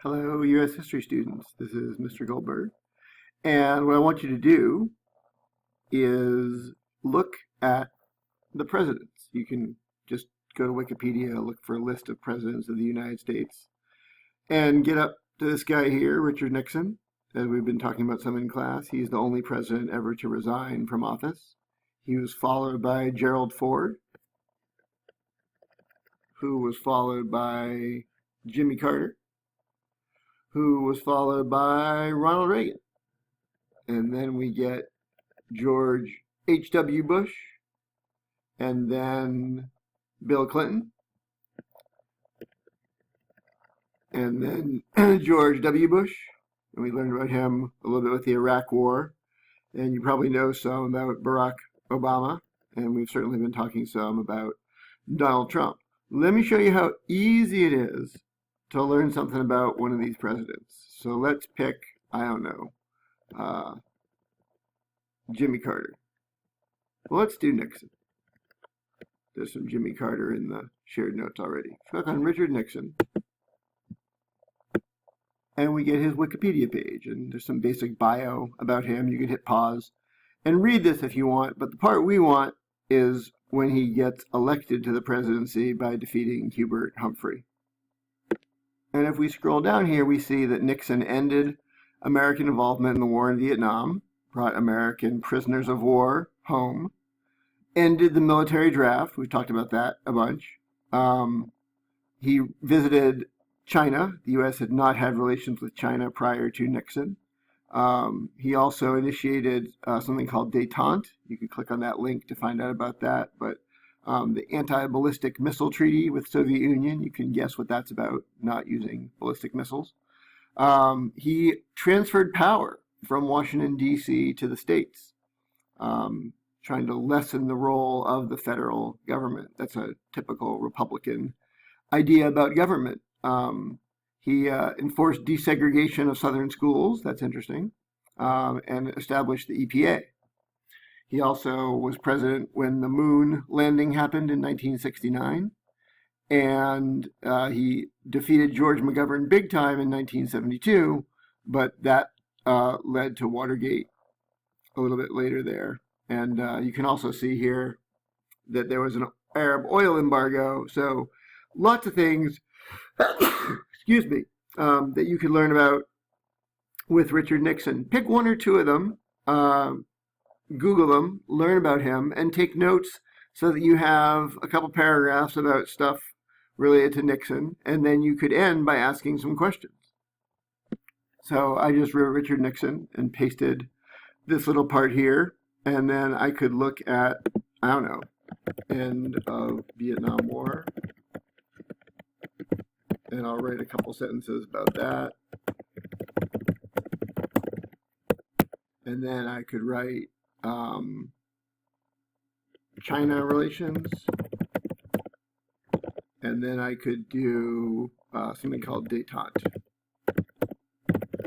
Hello, U.S. history students. This is Mr. Goldberg. And what I want you to do is look at the presidents. You can just go to Wikipedia, look for a list of presidents of the United States, and get up to this guy here, Richard Nixon. As we've been talking about some in class, he's the only president ever to resign from office. He was followed by Gerald Ford, who was followed by Jimmy Carter, who was followed by Ronald Reagan. And then we get George H.W. Bush, and then Bill Clinton, and then George W. Bush. And we learned about him a little bit with the Iraq War. And you probably know some about Barack Obama, and we've certainly been talking some about Donald Trump. Let me show you how easy it is to learn something about one of these presidents. So let's pick, I don't know, Jimmy Carter. Well, let's do Nixon. There's some Jimmy Carter in the shared notes already. Click on Richard Nixon, and we get his Wikipedia page, and there's some basic bio about him. You can hit pause and read this if you want, but the part we want is when he gets elected to the presidency by defeating Hubert Humphrey. And if we scroll down here, we see that Nixon ended American involvement in the war in Vietnam, brought American prisoners of war home, ended the military draft. We've talked about that a bunch. He visited China. The U.S. had not had relations with China prior to Nixon. He also initiated something called détente. You can click on that link to find out about that. But the anti-ballistic missile treaty with Soviet Union, you can guess what that's about, not using ballistic missiles. He transferred power from Washington, D.C. to the states, trying to lessen the role of the federal government. That's a typical Republican idea about government. He enforced desegregation of southern schools. That's interesting. And established the EPA. He also was president when the moon landing happened in 1969. And he defeated George McGovern big time in 1972, but that led to Watergate a little bit later there. And you can also see here that there was an Arab oil embargo. So lots of things, excuse me, that you could learn about with Richard Nixon. Pick one or two of them, Google them, learn about him, and take notes so that you have a couple paragraphs about stuff related to Nixon, and then you could end by asking some questions. So I just wrote Richard Nixon and pasted this little part here, and then I could look at, I don't know, end of Vietnam War, and I'll write a couple sentences about that. And then I could write China relations. And then I could do something called détente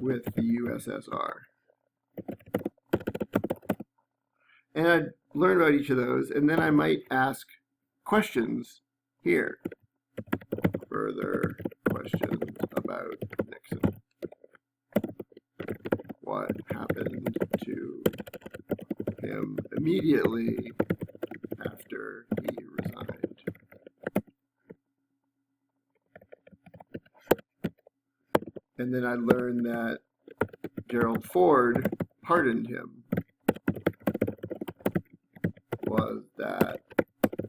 with the USSR. And I'd learn about each of those, and then I might ask questions here. Further questions about Nixon. What happened to him immediately after he resigned? And then I learned that Gerald Ford pardoned him. Was that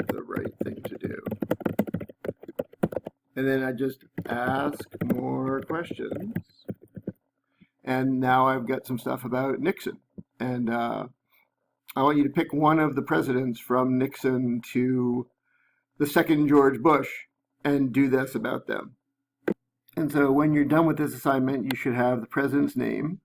the right thing to do? And then I just ask more questions. And now I've got some stuff about Nixon. And I want you to pick one of the presidents from Nixon to the second George Bush and do this about them. And so when you're done with this assignment, you should have the president's name,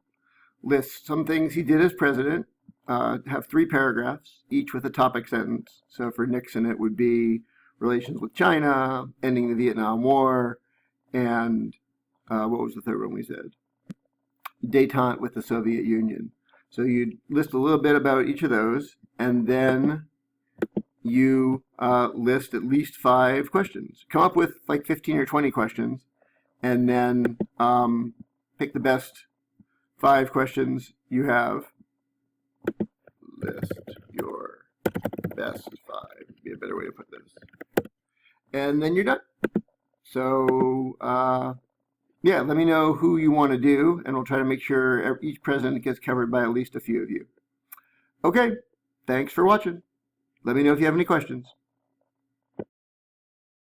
list some things he did as president, have 3 paragraphs, each with a topic sentence. So for Nixon, it would be relations with China, ending the Vietnam War, and what was the third one we said? Détente with the Soviet Union. So you'd list a little bit about each of those, and then you list at least 5 questions. Come up with like 15 or 20 questions, and then pick the best 5 questions you have. List your best 5 would be a better way to put this. And then you're done. So, yeah, let me know who you want to do, and we'll try to make sure each president gets covered by at least a few of you. Okay, thanks for watching. Let me know if you have any questions.